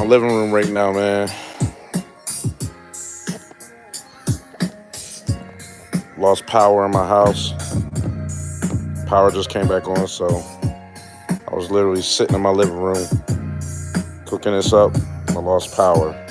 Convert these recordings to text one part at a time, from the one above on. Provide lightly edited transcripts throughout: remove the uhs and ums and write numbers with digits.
living room right now, man. Lost power in my house. Power just came back on, so I was literally sitting in my living room cooking this up. I lost power.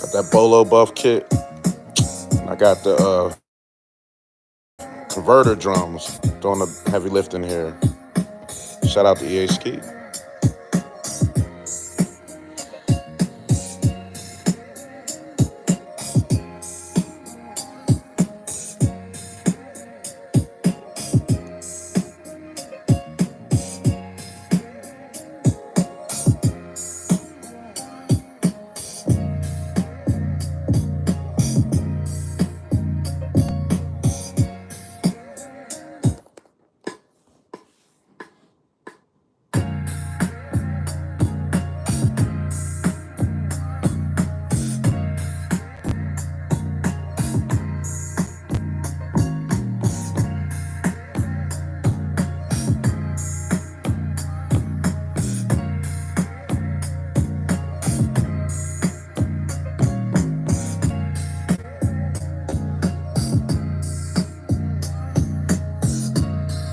Got that Bolo Buff kit. I got the converter drums doing the heavy lifting here. Shout out to EA Ski.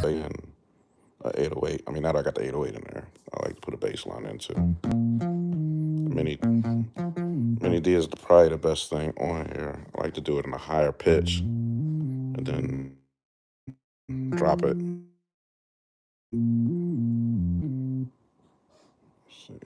And 808. I mean, now that I got the 808 in there, I like to put a bass line into. Mini D is probably the best thing on here. I like to do it in a higher pitch and then drop it. Let's see.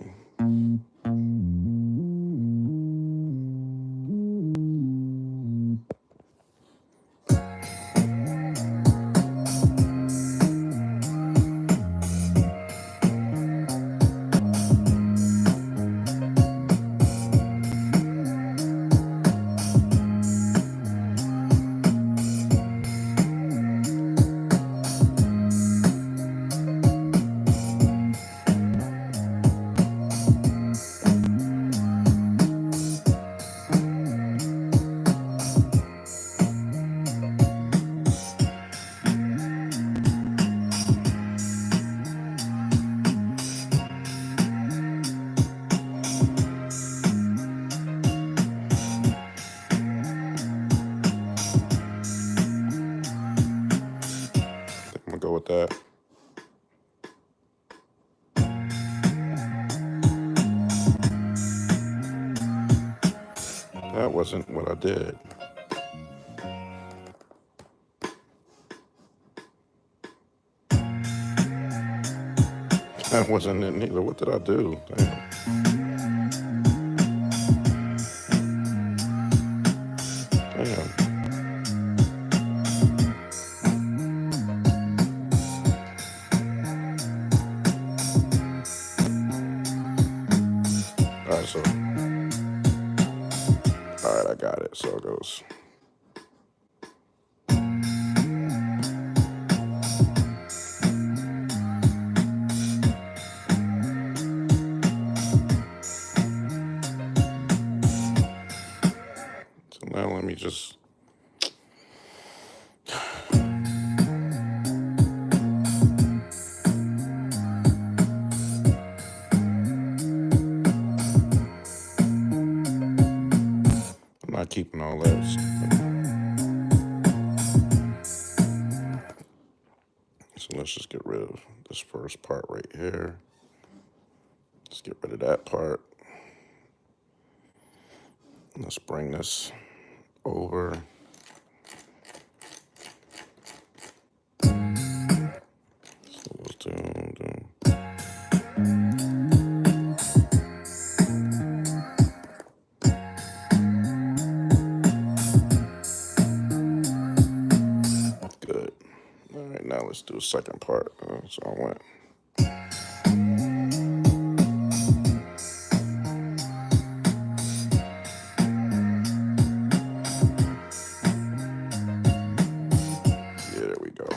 I'm gonna go with that. That wasn't what I did. That wasn't it neither. What did I do? Damn. All right, so. All right, I got it. So it goes. So now let me just. I'm not keeping all that. So let's just get rid of this first part right here. Let's get rid of that part. Let's bring this over. So let's do. Good. All right, now let's do a second part. So I went There we go.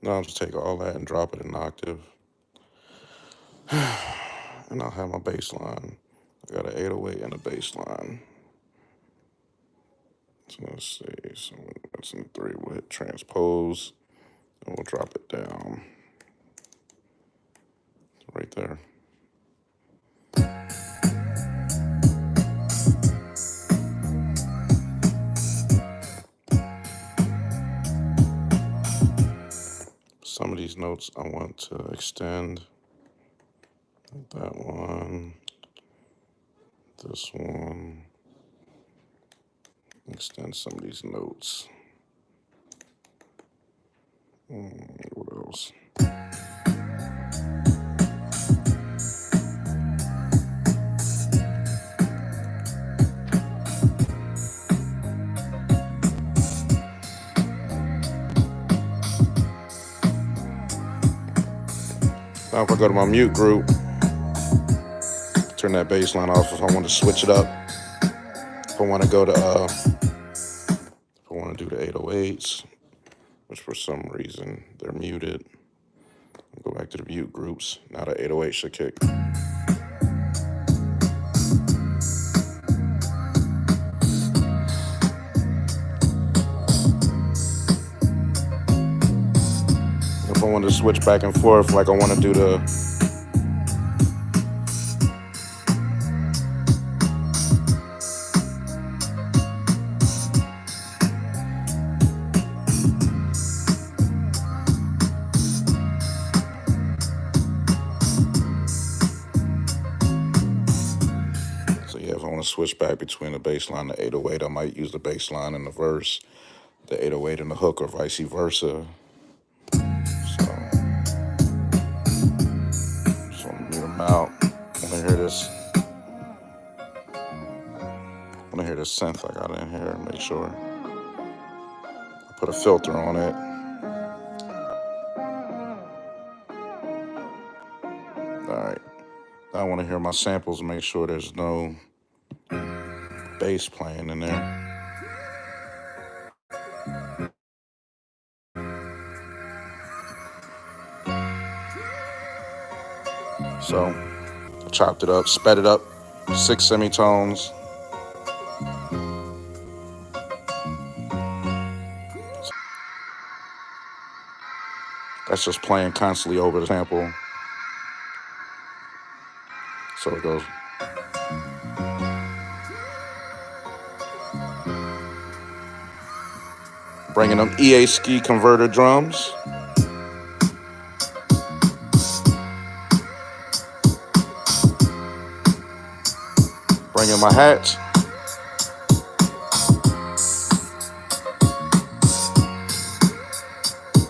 Now I'll just take all that and drop it in octave. And I'll have my bass line. I got an 808 and a bass line. So let's see. So that's in 3. We'll hit transpose and we'll drop it down. Right there. Some of these notes I want to extend. That one. This one. Extend some of these notes. What else? Now if I go to my mute group, turn that bass line off if I want to switch it up. If I want to go to, if I want to do the 808s, which for some reason they're muted. I'll go back to the mute groups. Now the 808 should kick. If I want to switch back and forth, like I want to do the switch back between the bass line and the 808. I might use the bass line in the verse, the 808 in the hook, or vice versa. So just want to mute them out. I want to hear this. I want to hear this synth I got in here and make sure I put a filter on it. All right. Now I want to hear my samples and make sure there's no bass playing in there. So I chopped it up, sped it up, 6 semitones. That's just playing constantly over the sample. So it goes. Bringing them EA ski converter drums. Bringing my hats.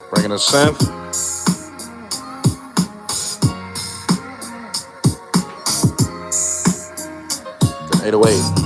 Bringing a synth. Then 808.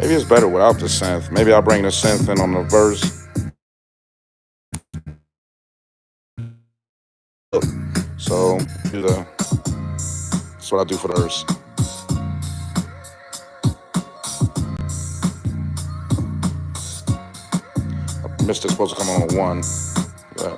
Maybe it's better without the synth. Maybe I'll bring the synth in on the verse. So that's what I do for the verse. missed it. Supposed to come on 1. Yeah.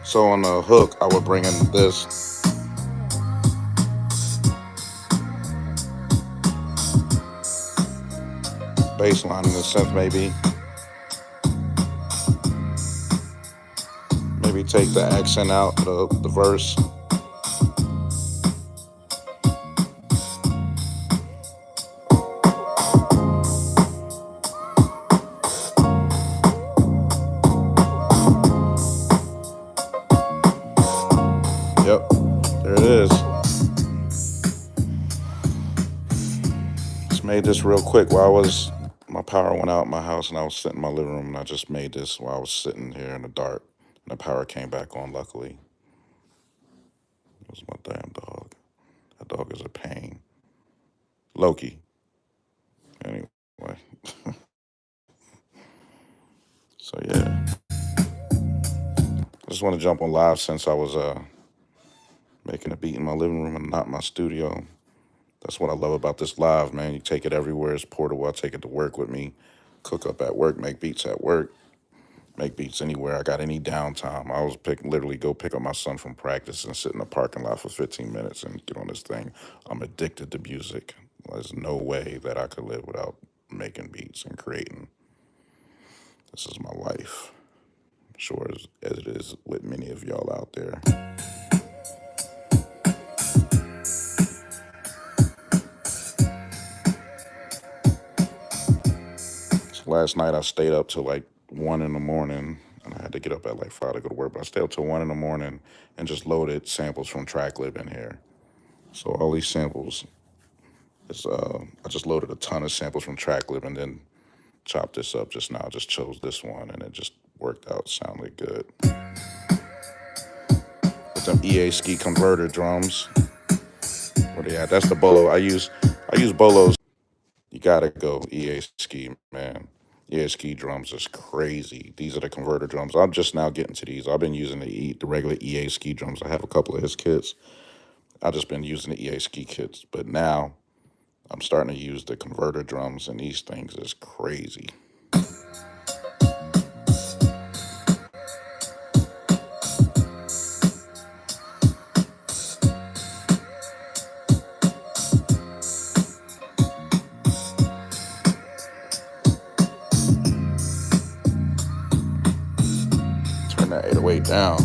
So on the hook, I would bring in this. Bass line in the synth, maybe. Maybe take the accent out, the verse. Yep, there it is. Just made this real quick while my power went out in my house and I was sitting in my living room, and I just made this while I was sitting here in the dark, and the power came back on, luckily. It was my damn dog. That dog is a pain. Loki. Anyway. So yeah. I just want to jump on live since I was making a beat in my living room and not my studio. That's what I love about this live, man. You take it everywhere. It's portable. I take it to work with me. Cook up at work, make beats at work, make beats anywhere. I got any downtime. I was literally go pick up my son from practice and sit in the parking lot for 15 minutes and get on this thing. I'm addicted to music. There's no way that I could live without making beats and creating. This is my life. Sure as it is with many of y'all out there. So last night I stayed up till like 1 in the morning, and I had to get up at like 5 to go to work, but I stayed up till 1 in the morning and just loaded samples from TrackLib in here. So all these samples is I just loaded a ton of samples from TrackLib and then chopped this up just now. I just chose this one and it just worked out, sounded good. With them EA Ski converter drums. Where they at? That's the bolo. I use bolos. You gotta go EA Ski, man. EA Ski drums is crazy. These are the converter drums. I'm just now getting to these. I've been using the regular EA Ski drums. I have a couple of his kits. I've just been using the EA Ski kits, but now I'm starting to use the converter drums, and these things is crazy. Turn that 808 down.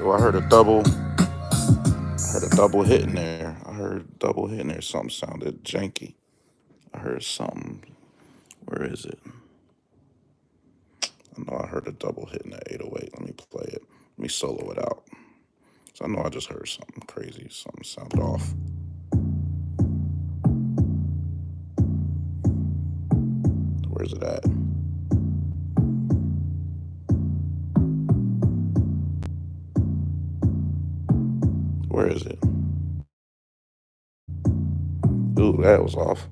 Oh, I heard a double hit in there. Something sounded janky. I heard something. Where is it? I know I heard a double hit in that 808. Let me play it. Let me solo it out. So I know I just heard something crazy. Something sounded off. Where's it at? Where is it? Ooh, that was off.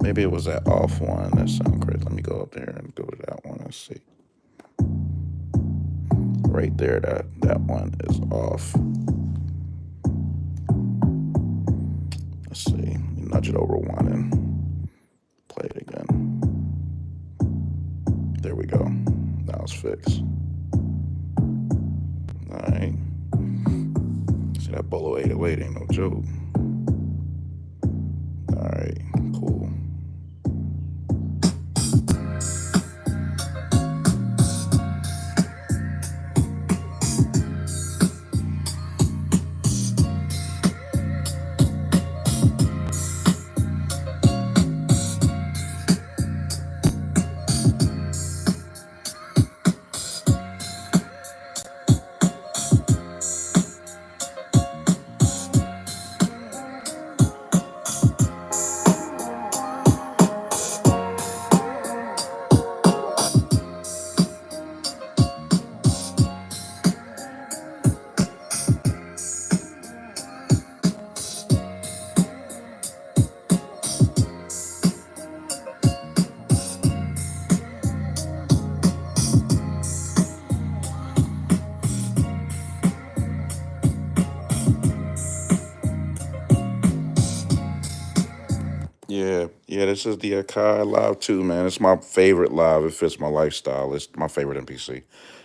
Maybe it was that off one. That sounds crazy. Let me go up there and go to that one and see. Right there, that one is off. Let's see. Let me nudge it over one and play it again. There we go. Now it's fixed. All right. See, that Bolo 808 ain't no joke. All right, cool. Yeah, this is the Akai Live 2, man. It's my favorite live. It fits my lifestyle. It's my favorite MPC.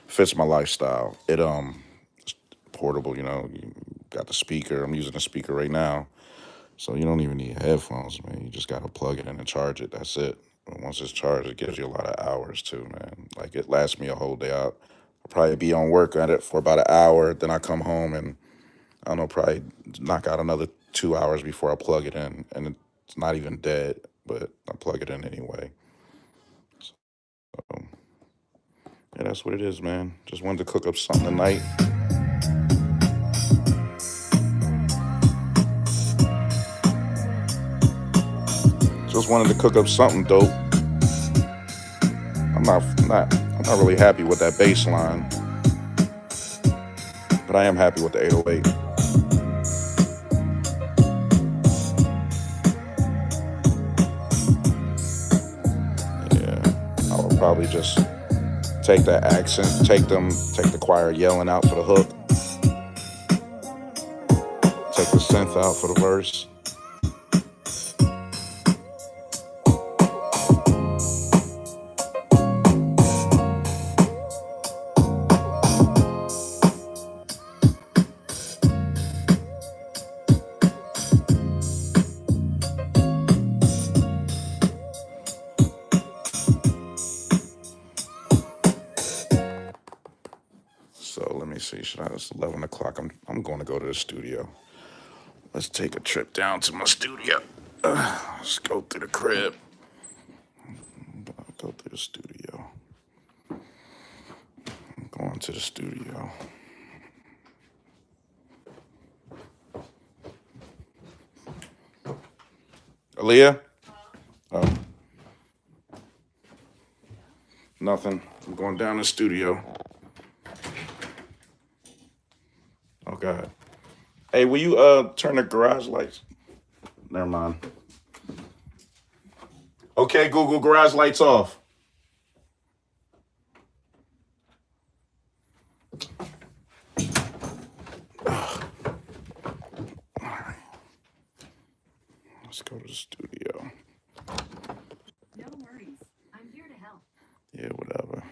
Fits my lifestyle. It's portable, you know. You got the speaker. I'm using the speaker right now. So you don't even need headphones, man. You just gotta plug it in and charge it. That's it. And once it's charged, it gives you a lot of hours too, man. Like it lasts me a whole day out. I'll probably be on work at it for about an hour. Then I come home and I don't know, probably knock out another 2 hours before I plug it in. And it's not even dead, but I plug it in anyway. So yeah, that's what it is, man. Just wanted to cook up something tonight. Just wanted to cook up something dope. I'm not really happy with that bass line, but I am happy with the 808. Yeah, I would probably just take that accent, take the choir yelling out for the hook, take the synth out for the verse. So let me see. It's 11 o'clock. I'm going to go to the studio. Let's take a trip down to my studio. Let's go through the crib. Go through the studio. I'm going to the studio. Aaliyah? Oh. Nothing. I'm going down the studio. Oh, God. Hey, will you turn the garage lights? Never mind. Okay, Google, garage lights off. Let's go to the studio. No worries. I'm here to help. Yeah, whatever.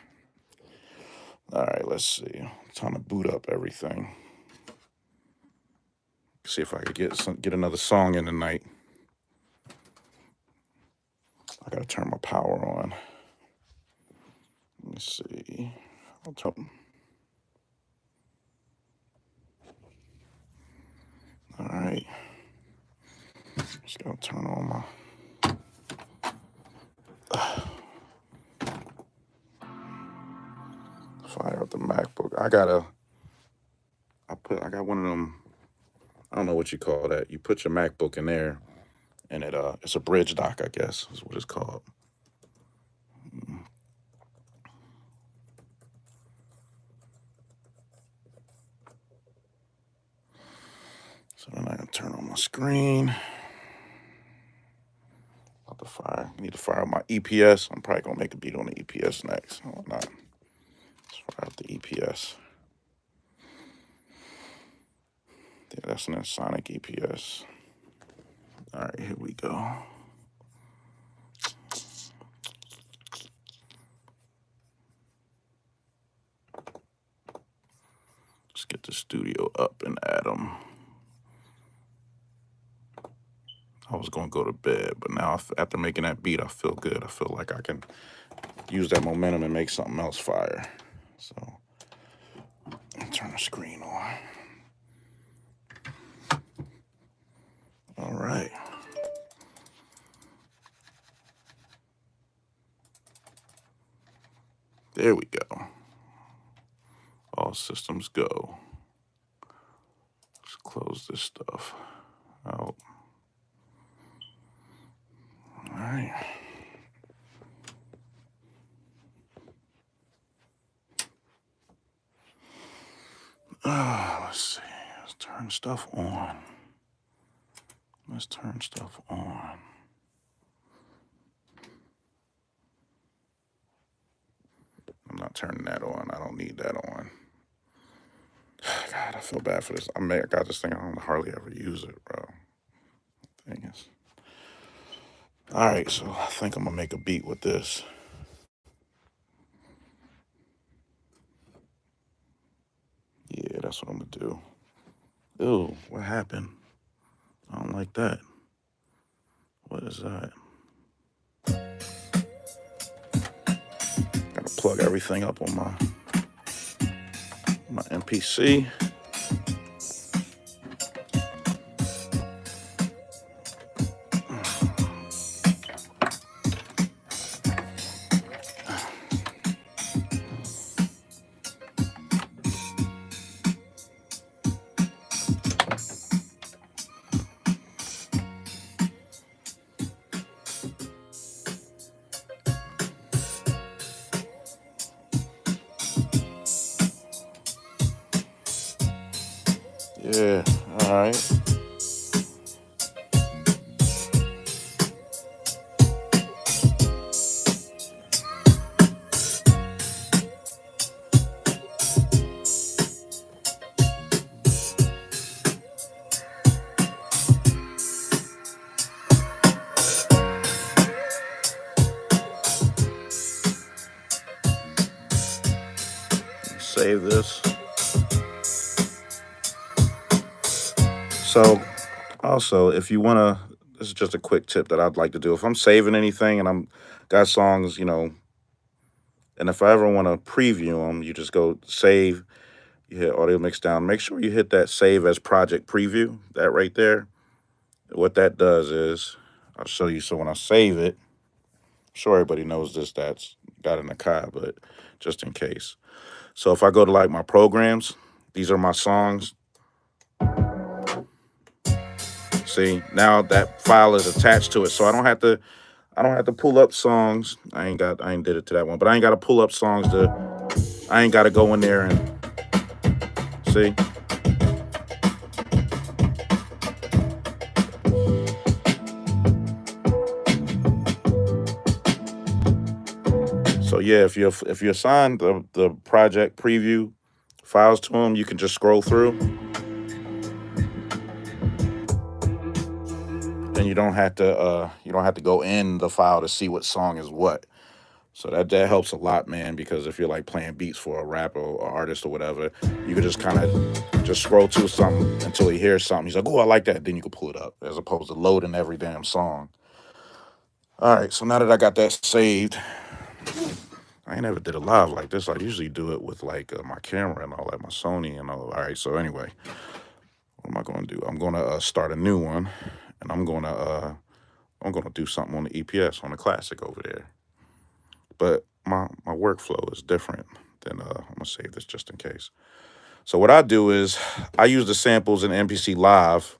All right, let's see. Time to boot up everything. See if I could get another song in tonight. I gotta turn my power on. Let me see. I'll turn. All right. Just gotta turn on my. Fire up the MacBook. I got one of them. I don't know what you call that. You put your MacBook in there, and it's a bridge dock, I guess is what it's called. So then I gotta turn on my screen. About to fire. I need to fire up my EPS. I'm probably gonna make a beat on the EPS next. Why not? Let's fire up the EPS. Yeah, that's an Sonic EPS. All right, here we go. Let's get the studio up and at 'em. I was gonna go to bed, but now after making that beat, I feel good. I feel like I can use that momentum and make something else fire. So, turn the screen on. All right. There we go. All systems go. Let's close this stuff out. All right. Let's see. Let's turn stuff on. Let's turn stuff on. I'm not turning that on. I don't need that on. God, I feel bad for this. I got this thing. I don't hardly ever use it, bro. Thing is. All right, so I think I'm gonna make a beat with this. Yeah, that's what I'm gonna do. Ew, what happened? I don't like that. What is that? Gotta plug everything up on my MPC. Yeah, all right. Save this. So, also, if you wanna, this is just a quick tip that I'd like to do. If I'm saving anything and I'm got songs, and if I ever want to preview them, you just go save. You hit audio mix down. Make sure you hit that save as project preview. That right there. What that does is, I'll show you. So when I save it, I'm sure everybody knows this. That's got in the car, but just in case. So if I go to like my programs, these are my songs. See, now that file is attached to it, so I don't have to pull up songs. I ain't did it to that one, but I ain't got to pull up songs I ain't got to go in there and see. So yeah, if you assign the project preview files to them, you can just scroll through, and you don't have to go in the file to see what song is what. So that helps a lot, man. Because if you're like playing beats for a rapper or artist or whatever, you could just kind of just scroll to something until he hears something. He's like, "Oh, I like that." Then you can pull it up, as opposed to loading every damn song. All right, so now that I got that saved, I ain't never did a live like this. I usually do it with like my camera and all that, my Sony and all. All right, so anyway, what am I going to do? I'm going to start a new one, and I'm going to do something on the EPS on the classic over there. But my workflow is different than I'm gonna save this just in case. So what I do is I use the samples in MPC Live,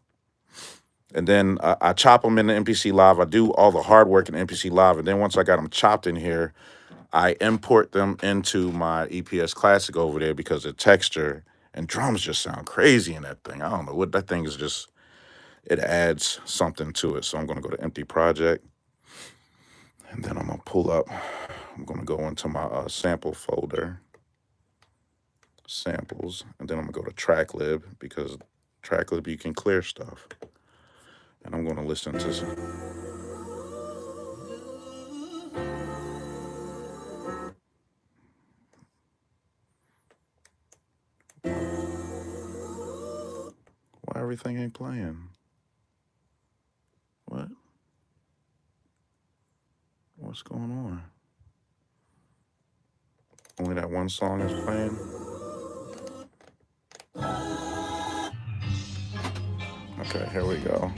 and then I chop them in the MPC Live. I do all the hard work in MPC Live, and then once I got them chopped in here, I import them into my EPS Classic over there because the texture and drums just sound crazy in that thing. I don't know what that thing is. Just it adds something to it. So I'm gonna go to Empty Project, and then I'm gonna pull up. I'm gonna go into my sample folder, samples, and then I'm gonna go to TrackLib because TrackLib you can clear stuff. And I'm gonna listen to some. Why everything ain't playing? What? What's going on? Only that one song is playing? Okay, here we go.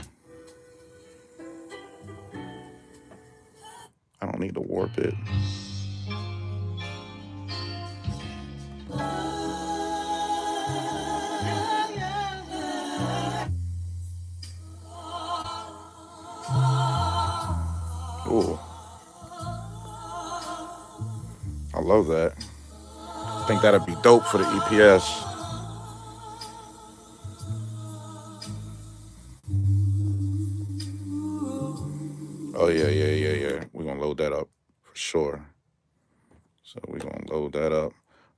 I don't need to warp it. Ooh, I love that. I think that'd be dope for the EPS. Oh yeah. We're gonna load that up for sure. So we're gonna load that up.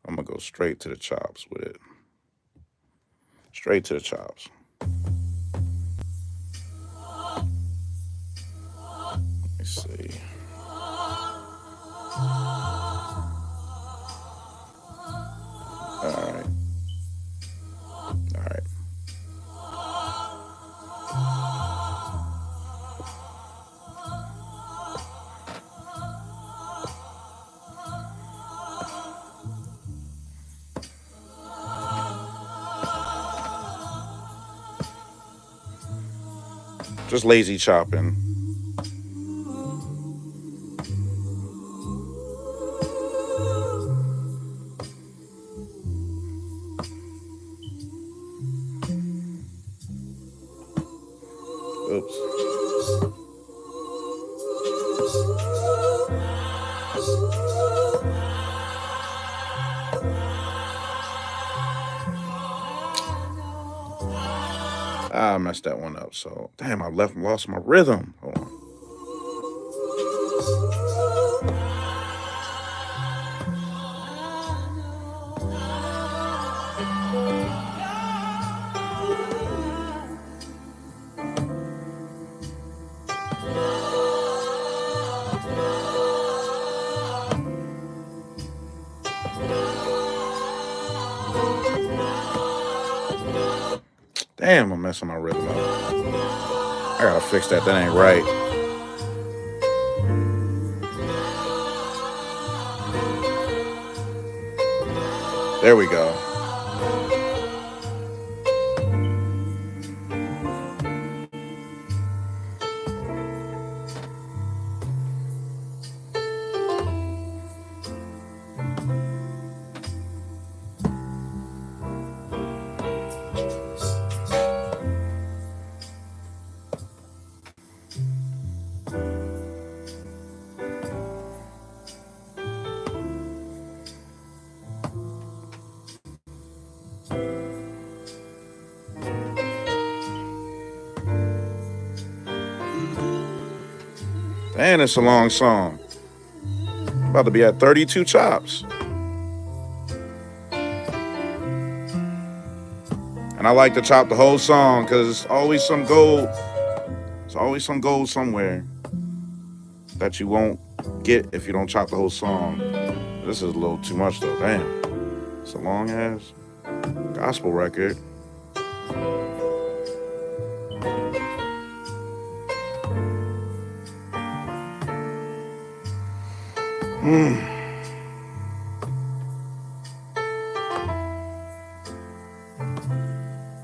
I'm gonna go straight to the chops with it. Straight to the chops. Let's see. All right. All right. Just lazy chopping. Oops. I messed that one up. So damn, I lost my rhythm. Hold on. Damn, I'm messing my rhythm up. I gotta fix that. That ain't right. There we go. And it's a long song. About to be at 32 chops. And I like to chop the whole song because it's always some gold. There's always some gold somewhere that you won't get if you don't chop the whole song. This is a little too much though. Damn. It's a long ass gospel record.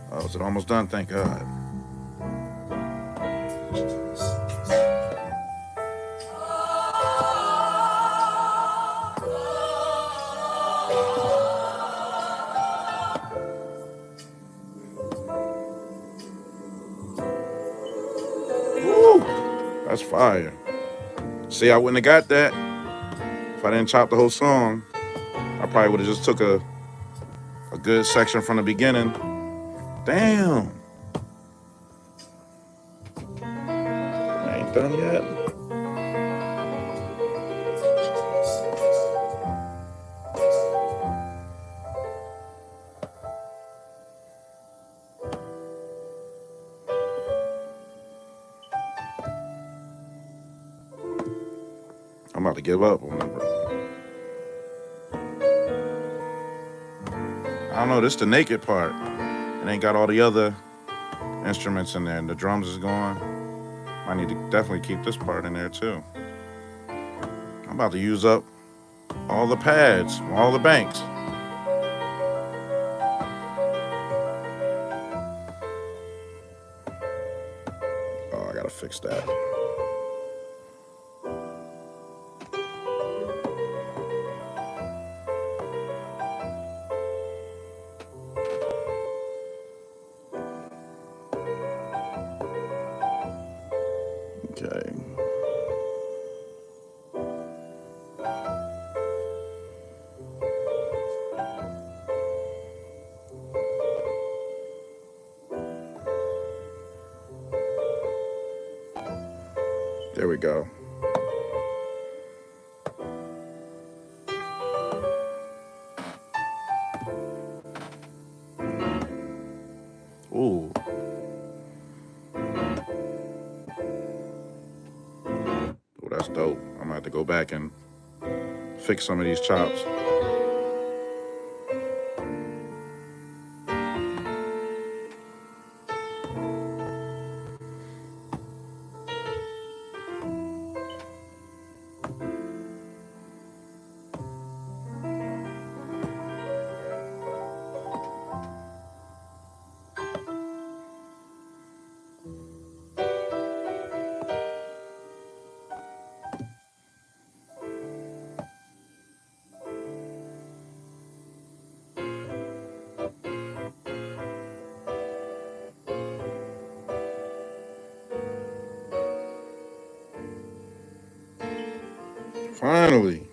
Oh, is it almost done? Thank God. Woo! That's fire. See, I wouldn't have got that if I didn't chop the whole song. I probably would have just took a good section from the beginning. Damn. I ain't done yet. I'm about to give up. I don't know, this is the naked part. It ain't got all the other instruments in there, and the drums is gone. I need to definitely keep this part in there too. I'm about to use up all the pads, all the banks. Oh, I gotta fix that. Okay. There we go. Ooh. dope. I'm gonna have to go back and fix some of these chops. Finally.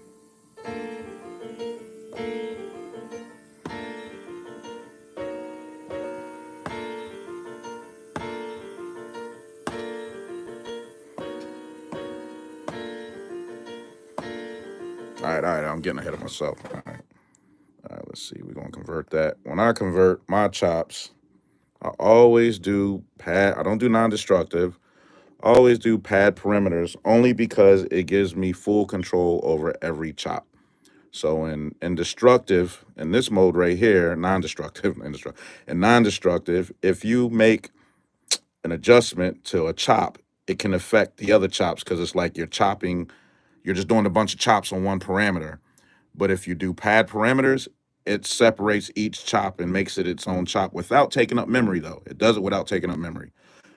All right. I'm getting ahead of myself. All right. Let's see. We're going to convert that. When I convert my chops, I always do pad. I don't do non-destructive. I always do pad perimeters only because it gives me full control over every chop. So in destructive, in this mode right here, non-destructive, and non-destructive, if you make an adjustment to a chop, it can affect the other chops because it's like you're chopping, you're just doing a bunch of chops on one parameter. But if you do pad parameters, it separates each chop and makes it its own chop without taking up memory, though. It does it without taking up memory.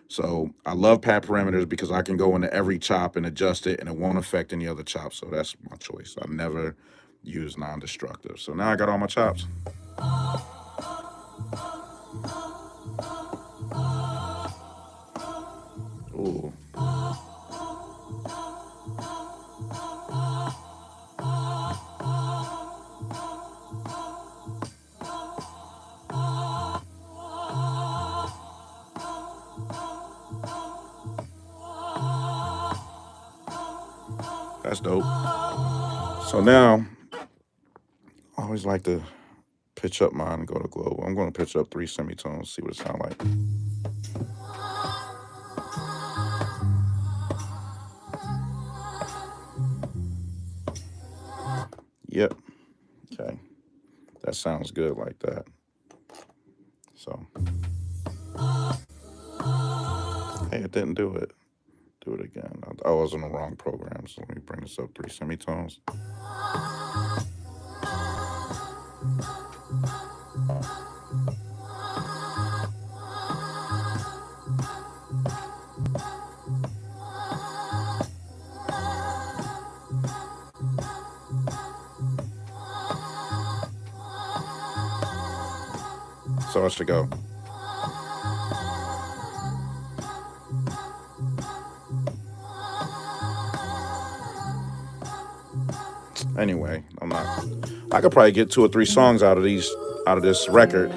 So I love pad parameters because I can go into every chop and adjust it and it won't affect any other chops. So that's my choice. I never use non-destructive. So now I got all my chops. Ooh. That's dope. So now, I always like to pitch up mine and go to global. I'm going to pitch up 3 semitones, see what it sounds like. Yep. Okay. That sounds good like that. So, hey, it didn't do it. Do it again. I was in the wrong program, so let me bring this up 3 semitones. So it should go. Anyway, I could probably get 2 or 3 songs out of this record.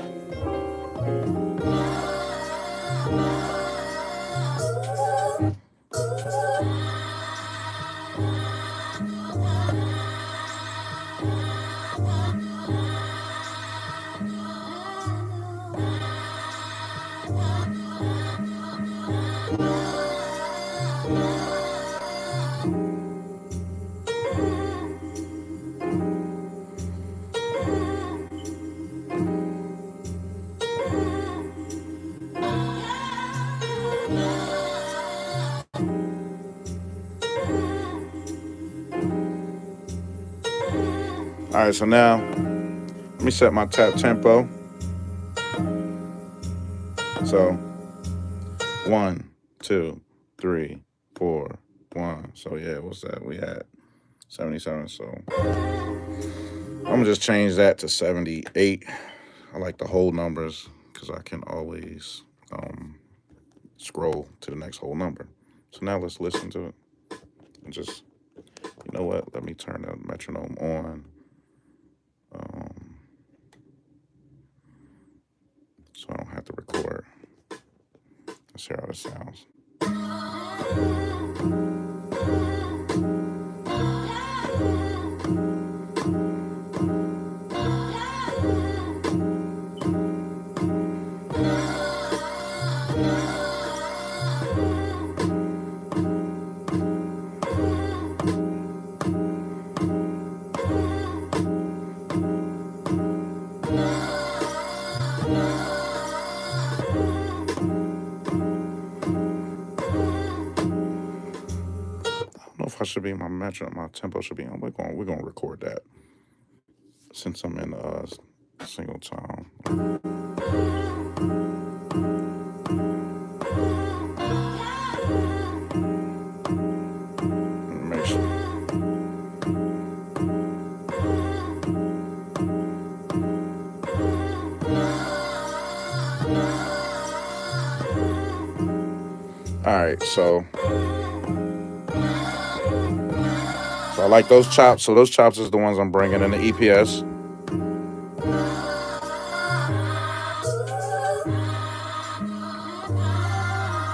All right, so now let me set my tap tempo. So 1, 2, 3, 4, 1. So yeah, what's that? We had 77. So I'm gonna just change that to 78. I like the whole numbers because I can always scroll to the next whole number. So now let's listen to it and just, you know what? Let me turn the metronome on. So I don't have to record. Let's hear how this sounds. should be, my metronome, my tempo should be on. We're gonna record that since I'm in single tone. Make sure. All right, so I like those chops. So those chops is the ones I'm bringing in the EPS.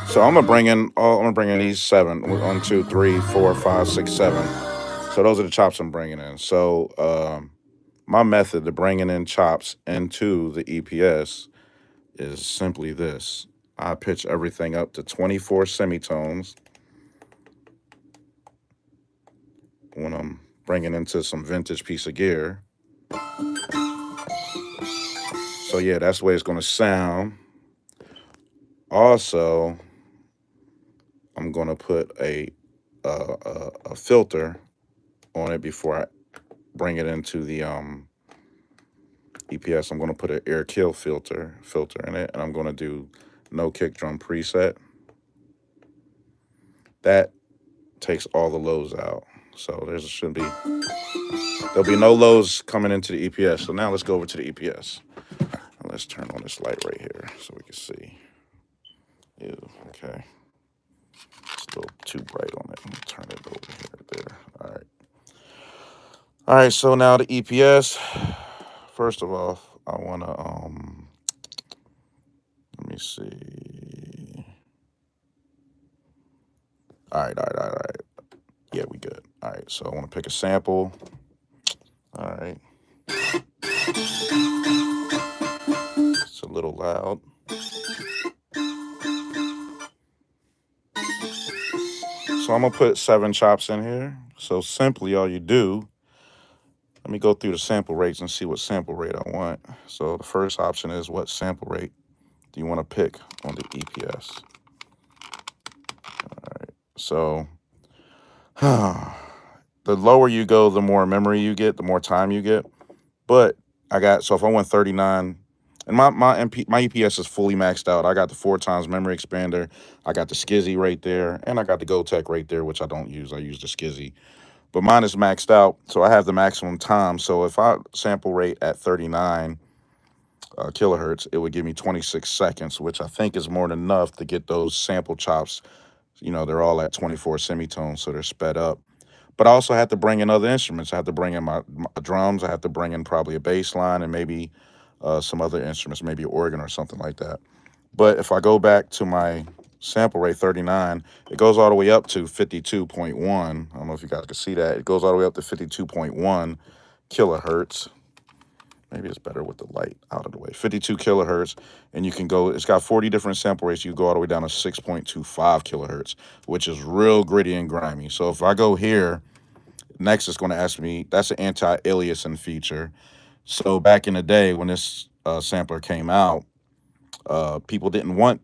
So I'm gonna bring in these 7. 1, 2, 3, 4, 5, 6, 7. So those are the chops I'm bringing in. So my method to bringing in chops into the EPS is simply this. I pitch everything up to 24 semitones when I'm bringing into some vintage piece of gear. So yeah, that's the way it's gonna sound. Also, I'm gonna put a filter on it before I bring it into the EPS. I'm gonna put an air kill filter in it, and I'm gonna do no kick drum preset. That takes all the lows out. So there'll be no lows coming into the EPS. So now let's go over to the EPS. And let's turn on this light right here so we can see. Ew, okay. It's a little too bright on it. Let me turn it over here, there. All right. All right, so now the EPS. First of all, I wanna let me see. All right. Yeah, we good. All right, so I want to pick a sample. All right. It's a little loud. So I'm going to put 7 chops in here. So simply all you do, let me go through the sample rates and see what sample rate I want. So the first option is what sample rate do you want to pick on the EPS? All right, so the lower you go, the more memory you get, the more time you get. But so if I went 39, and my EPS is fully maxed out. I got the 4 times memory expander. I got the Skizzy right there, and I got the GoTech right there, which I don't use. I use the Skizzy. But mine is maxed out, so I have the maximum time. So if I sample rate at 39 kilohertz, it would give me 26 seconds, which I think is more than enough to get those sample chops. You know, they're all at 24 semitones, so they're sped up. But I also had to bring in other instruments. I had to bring in my drums. I had to bring in probably a bass line and maybe some other instruments, maybe an organ or something like that. But if I go back to my sample rate 39, it goes all the way up to 52.1. I don't know if you guys can see that. It goes all the way up to 52.1 kilohertz. Maybe it's better with the light out of the way. 52 kilohertz, and you can go, it's got 40 different sample rates. You go all the way down to 6.25 kilohertz, which is real gritty and grimy. So if I go here, next it's going to ask me, that's an anti-aliasing feature. So back in the day when this sampler came out, people didn't want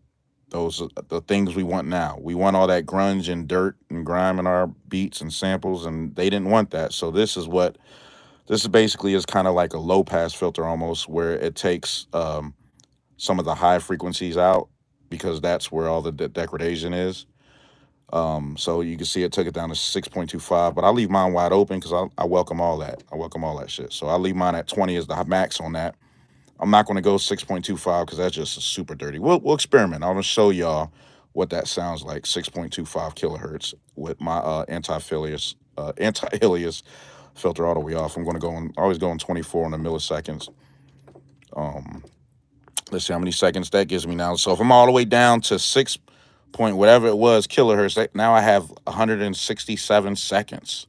the things we want now. We want all that grunge and dirt and grime in our beats and samples, and they didn't want that. So this is basically is kind of like a low pass filter almost, where it takes some of the high frequencies out because that's where all the degradation is. So you can see it took it down to 6.25, but I leave mine wide open because I welcome all that. I welcome all that shit. So I leave mine at 20 as the max on that. I'm not going to go 6.25 because that's just super dirty. We'll experiment. I'm going to show y'all what that sounds like, 6.25 kilohertz with my anti-alias filter all the way off. I'm going to always go on 24 on the milliseconds. Let's see how many seconds that gives me now. So if I'm all the way down to 6 point whatever it was kilohertz, now I have 167 seconds.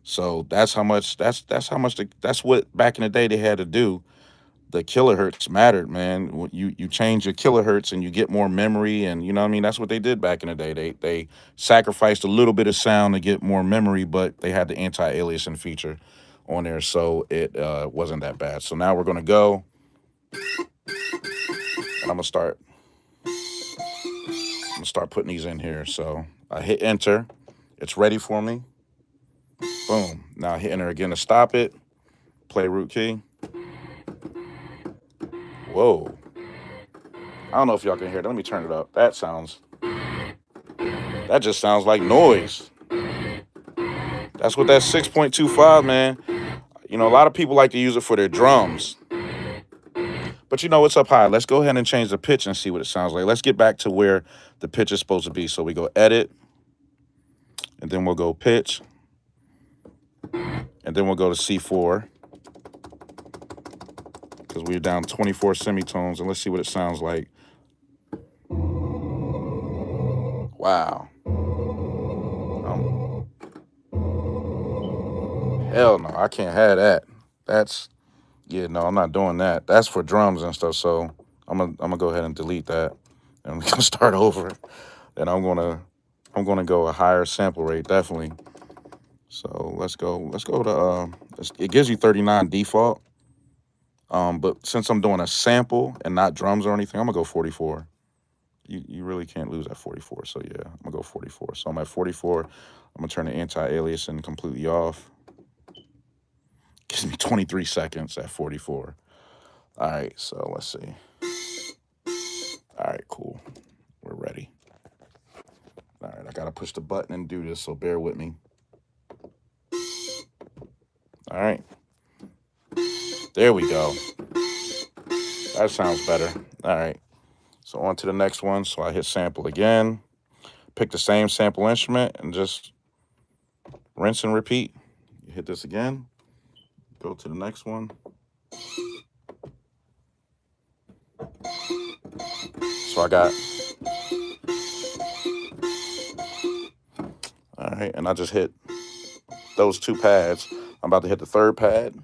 So that's how much. That's what back in the day they had to do. The kilohertz mattered, man. You change your kilohertz and you get more memory, and you know what I mean. That's what they did back in the day. They sacrificed a little bit of sound to get more memory, but they had the anti-aliasing feature on there, so it wasn't that bad. So now we're gonna go. I'm gonna start putting these in here. So I hit enter. It's ready for me. Boom. Now hit enter again to stop it. Play root key. Whoa. I don't know if y'all can hear it. Let me turn it up. That just sounds like noise. That's what that 6.25, man. You know, a lot of people like to use it for their drums. But you know, it's up high. Let's go ahead and change the pitch and see what it sounds like. Let's get back to where the pitch is supposed to be. So we go edit, and then we'll go pitch, and then we'll go to C4, because we're down 24 semitones, and let's see what it sounds like. Wow. Hell no, I can't have that. Yeah, no, I'm not doing that. That's for drums and stuff, so I'm gonna go ahead and delete that, and we're gonna start over. And I'm gonna go a higher sample rate, definitely. So let's go to it gives you 39 default. But since I'm doing a sample and not drums or anything, I'm gonna go 44. You really can't lose at 44. So yeah, I'm gonna go 44. So I'm at 44. I'm gonna turn the anti-aliasing completely off. Gives me 23 seconds at 44. All right, so let's see. All right, cool. We're ready. All right, I gotta push the button and do this, so bear with me. All right. There we go. That sounds better. All right. So on to the next one. So I hit sample again. Pick the same sample instrument and just rinse and repeat. You hit this again. Go to the next one. So I got... All right, and I just hit those two pads. I'm about to hit the third pad.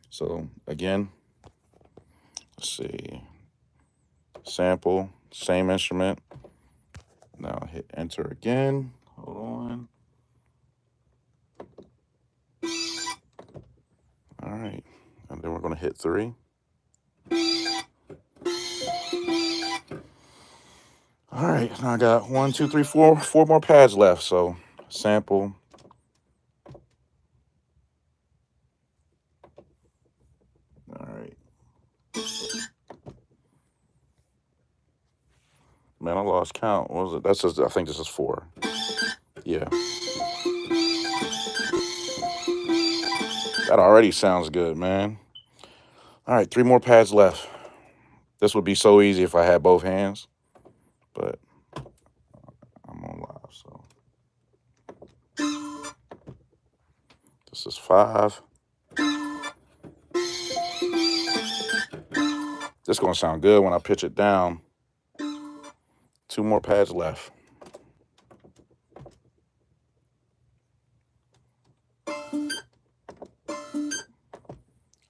So again, let's see. Sample, same instrument. Now hit enter again. Hold on. All right, and then we're gonna hit 3. All right, now I got 1, 2, 3, 4 more pads left. So sample. All right. Man, I lost count. What was it? That's just, I think this is 4. Yeah. That already sounds good, man. All right, 3 more pads left. This would be so easy if I had both hands, but I'm on live, so. This is 5. This is gonna sound good when I pitch it down. 2 more pads left.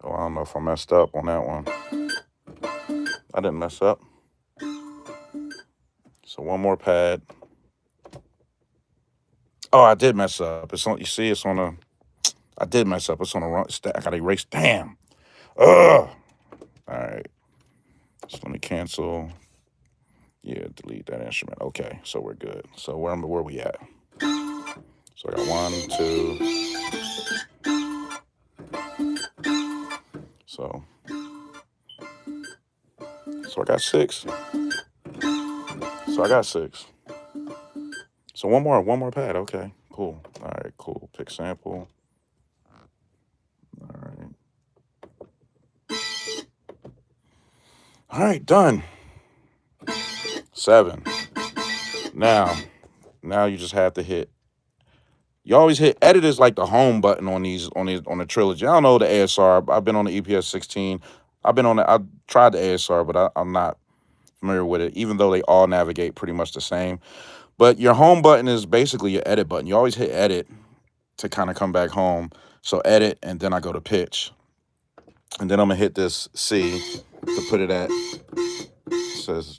Oh, I don't know if I messed up on that one. I didn't mess up. So 1 more pad. Oh, I did mess up. It's on. You see, it's on a. I did mess up. It's on a wrong. I gotta erase. Damn. Ugh. All right. So let me cancel. Yeah, delete that instrument. Okay, so we're good. So where we at? So I got 1, 2. So I got 6. So I got 6. So one more pad. Okay, cool. All right, cool. Pick sample. All right, done. 7. Now you just have to hit. You always hit edit is like the home button on the trilogy. I don't know the ASR. I've been on the EPS 16. I've tried the ASR, but I'm not familiar with it, even though they all navigate pretty much the same. But your home button is basically your edit button. You always hit edit to kind of come back home. So edit, and then I go to pitch. And then I'm gonna hit this C to put it at, it says,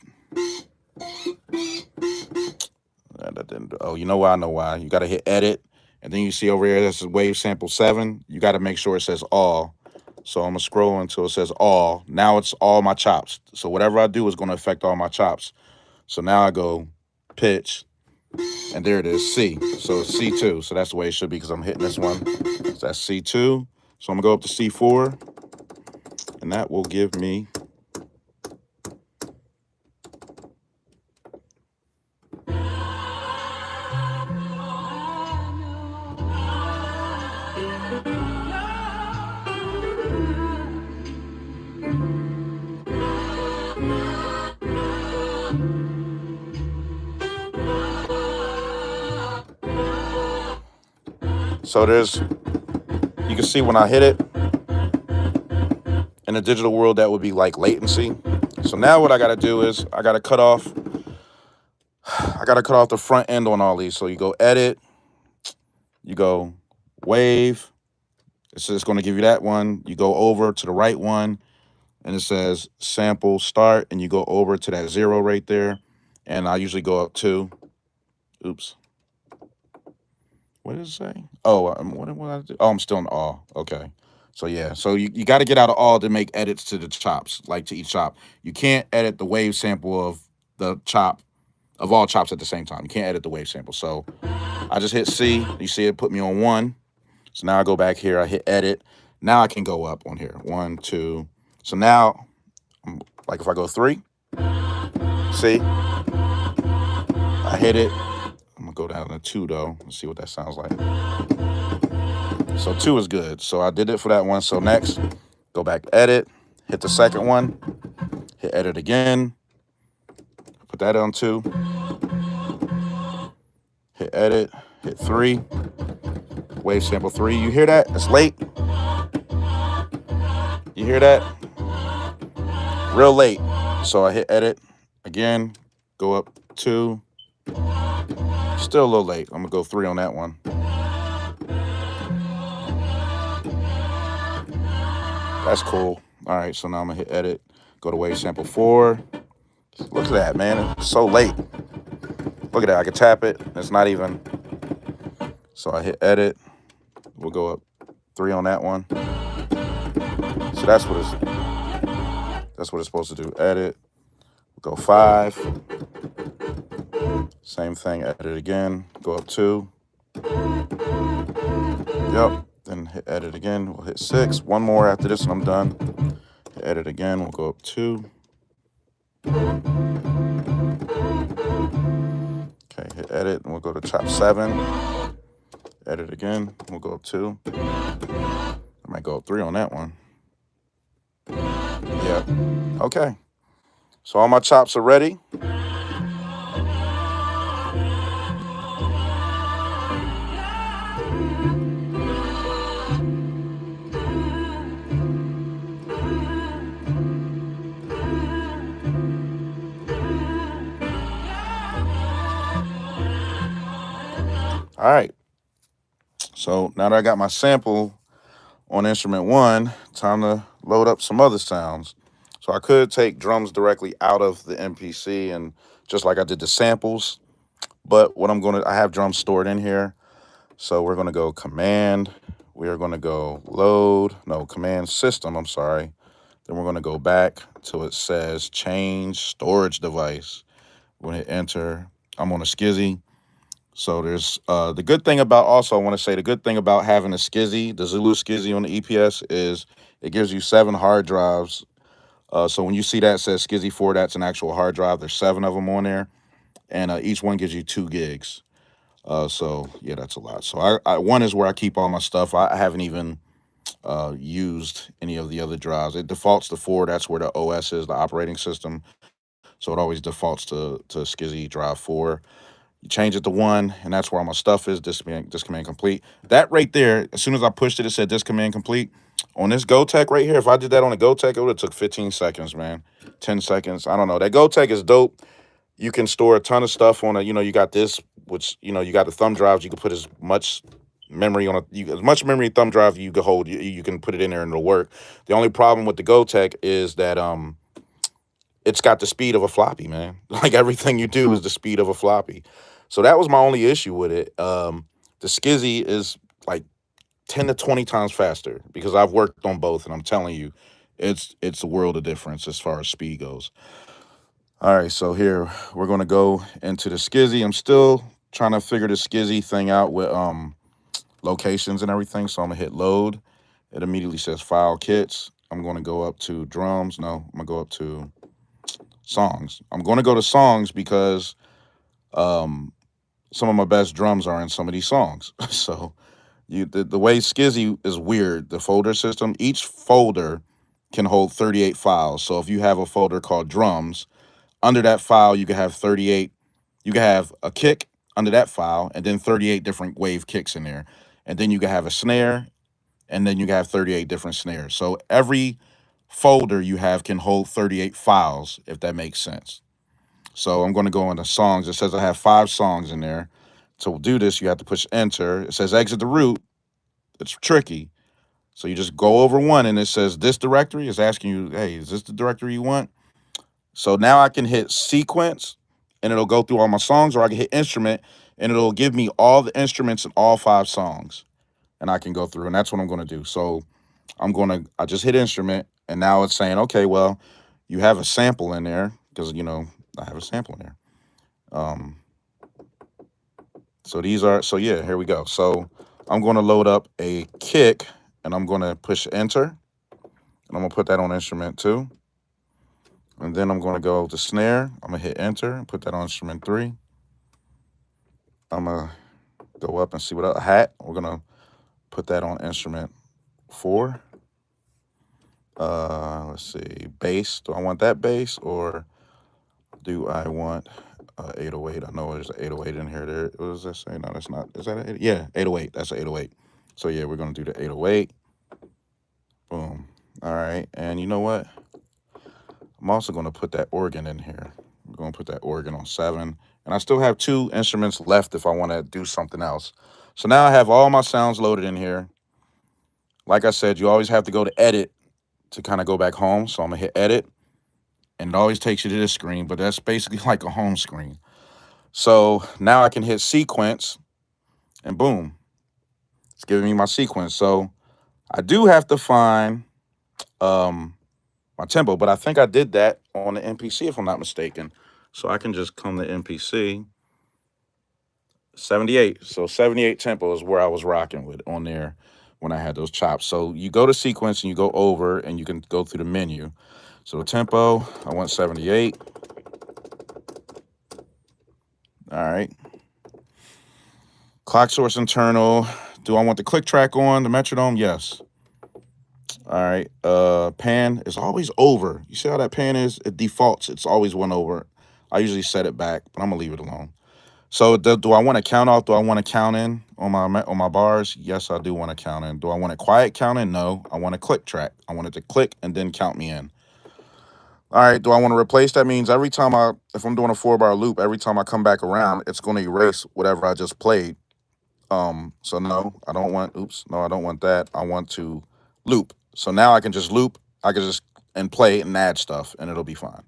that didn't do, oh, you know why? I know why. You gotta hit edit, and then you see over here, this is wave sample 7. You gotta make sure it says all. So I'm gonna scroll until it says all. Now it's all my chops. So whatever I do is gonna affect all my chops. So now I go pitch, And there it is, C. So it's C2. So that's the way it should be because I'm hitting this one. So that's C2. So I'm going to go up to C4. And that will give me so there's, you can see when I hit it, in the digital world, that would be like latency. So now what I got to do is I got to cut off the front end on all these. So you go edit, you go wave. It's just going to give you that one. You go over to the right one, and it says sample start, and you go over to that 0 right there. And I usually go up to, oops. What did it say? Oh, what did I do? Oh, I'm still in all. Okay. So yeah, so you got to get out of all to make edits to the chops, like to each chop. You can't edit the wave sample of the chop, of all chops at the same time. You can't edit the wave sample. So I just hit C. You see it put me on 1. So now I go back here. I hit edit. Now I can go up on here. 1, 2. So now, like if I go 3, see, I hit it. I'm going to go down to 2 though. Let's see what that sounds like. So 2 is good. So I did it for that one. So next, go back, edit, hit the second one, hit edit again, put that on 2, hit edit, hit 3, wave sample 3. You hear that? It's late. You hear that? Real late. So I hit edit again, go up 2. Still a little late. I'm going to go 3 on that one. That's cool. All right, so now I'm going to hit edit, go to wave sample 4. Look at that, man. It's so late. Look at that. I can tap it. It's not even. So I hit edit. We'll go up 3 on that one. So that's what it's supposed to do. Edit. We'll go 5. Same thing. Edit again. Go up 2. Yep. Then hit edit again. We'll hit 6. One more after this, and I'm done. Hit edit again. We'll go up 2. Okay. Hit edit, and we'll go to chop 7. Edit again. We'll go up 2. I might go up 3 on that one. Yeah. Okay. So all my chops are ready. All right. So now that I got my sample on instrument 1, time to load up some other sounds. So I could take drums directly out of the MPC and just like I did the samples, but what I have drums stored in here. So we're going to go command. We are going to go command system. I'm sorry. Then we're going to go back till it says change storage device. We're going to hit enter. I'm on a skizzy. So there's the good thing about having a skizzy, the Zulu skizzy on the EPS, is it gives you 7 hard drives. So when you see that says skizzy 4, that's an actual hard drive. There's 7 of them on there, and each one gives you 2 gigs. So yeah, that's a lot. So one is where I keep all my stuff. I haven't even used any of the other drives. It defaults to 4. That's where the OS is, the operating system. So it always defaults to skizzy drive 4. You change it to 1, and that's where all my stuff is. This command complete. That right there, as soon as I pushed it, it said this command complete. On this GoTech right here, if I did that on a GoTech, it would have took 15 seconds, man. 10 seconds. I don't know. That GoTech is dope. You can store a ton of stuff on you got this, which, you got the thumb drives. You can put as much memory on as much memory thumb drive you can hold. You can put it in there and it'll work. The only problem with the GoTech is that it's got the speed of a floppy, man. Like everything you do is the speed of a floppy. So that was my only issue with it. The skizzy is like 10 to 20 times faster because I've worked on both, and I'm telling you, it's a world of difference as far as speed goes. All right, so here we're going to go into the skizzy. I'm still trying to figure the skizzy thing out with locations and everything. So I'm gonna hit load. It immediately says file kits. I'm gonna go up to drums. No, I'm gonna go up to songs. I'm gonna go to songs because some of my best drums are in some of these songs. So the way skizzy is weird, the folder system, each folder can hold 38 files. So if you have a folder called drums, under that file you can have 38. You can have a kick under that file and then 38 different wave kicks in there. And then you can have a snare and then you can have 38 different snares. So every folder you have can hold 38 files, if that makes sense. So I'm going to go into songs. It says I have 5 songs in there. To do this, you have to push enter. It says exit the root. It's tricky. So you just go over one and it says this directory is asking you, hey, is this the directory you want? So now I can hit sequence and it'll go through all my songs, or I can hit instrument and it'll give me all the instruments in all 5 songs. And I can go through, and that's what I'm going to do. So I just hit instrument and now it's saying, okay, well, you have a sample in there because, I have a sample in there. So yeah, here we go. So I'm going to load up a kick and I'm going to push enter and I'm going to put that on instrument 2. And then I'm going to go to snare. I'm going to hit enter and put that on instrument 3. I'm going to go up and see what a hat. We're going to put that on instrument 4. Let's see, bass. Do I want that bass or do I want 808? I know there's an 808 in here. There, what does that say? No, that's not. Is that an 8? Yeah, 808. That's an 808. So yeah, we're going to do the 808. Boom. All right. And you know what? I'm also going to put that organ in here. I'm going to put that organ on 7. And I still have 2 instruments left if I want to do something else. So now I have all my sounds loaded in here. Like I said, you always have to go to edit to kind of go back home. So I'm going to hit edit. And it always takes you to this screen, but that's basically like a home screen. So now I can hit sequence and boom, it's giving me my sequence. So I do have to find my tempo, but I think I did that on the MPC if I'm not mistaken. So I can just come to MPC 78. So 78 tempo is where I was rocking with on there when I had those chops. So you go to sequence and you go over and you can go through the menu. So the tempo, I want 78. All right. Clock source internal. Do I want the click track on the metronome? Yes. All right. Pan is always over. You see how that pan is? It defaults. It's always 1 over. I usually set it back, but I'm gonna leave it alone. So do I want to count off? Do I want to count in on my bars? Yes, I do want to count in. Do I want a quiet count in? No. I want a click track. I want it to click and then count me in. All right. Do I want to replace? That means every time if I'm doing a 4-bar loop, every time I come back around, it's going to erase whatever I just played. So no, I don't want, I don't want that. I want to loop. So now I can just loop. I can just and play and add stuff and it'll be fine.